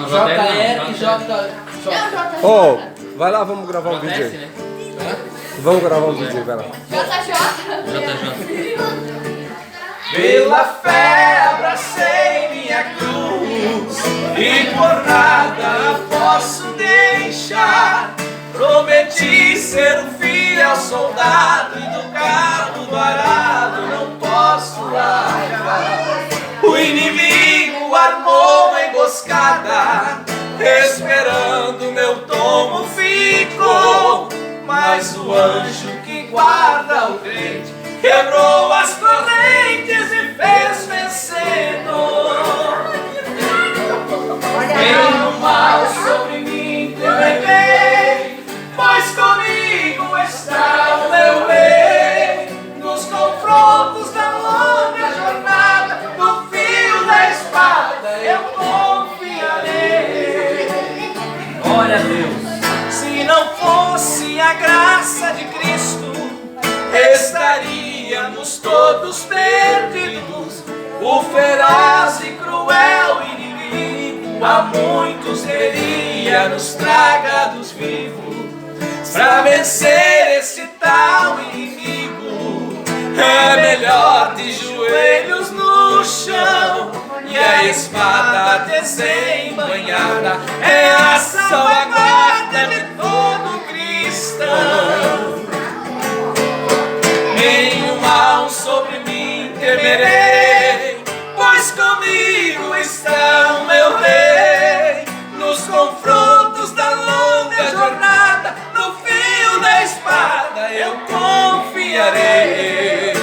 JR e J. Ô, vai lá, vamos gravar um vídeo aí. Né? Vamos gravar um vídeo aí, vai lá. JJ. Pela fé abracei minha cruz e por nada posso deixar. Prometi ser um fiel soldado e do cabo do arado não posso largar. O inimigo armou uma emboscada, esperando meu tomo ficou. Mas o anjo que guarda o crente quebrou as correntes e fez vencedor. Nenhum mal sobre mim temerei, pois comigo está o meu rei. Nos confrontos da longa jornada, no fio da espada eu confiarei. Glória a Deus. Se não fosse a graça de Cristo, estaríamos todos perdidos. O feroz e cruel inimigo a muitos teria nos tragados vivos. Pra vencer esse tal inimigo é melhor de joelhos no chão, e a espada desembanhada é a salvaguarda de todo cristão. Nenhum mal sobre mim temerei, pois comigo está o meu rei. Nos confrontos da longa jornada, no fio da espada eu confiarei.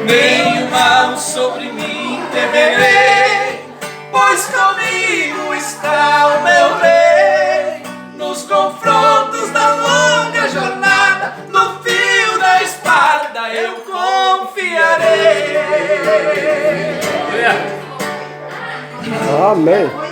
Nenhum mal sobre mim temerei, pois comigo está o meu rei. Nos confrontos da longa jornada, no fio da espada eu confiarei. Amém.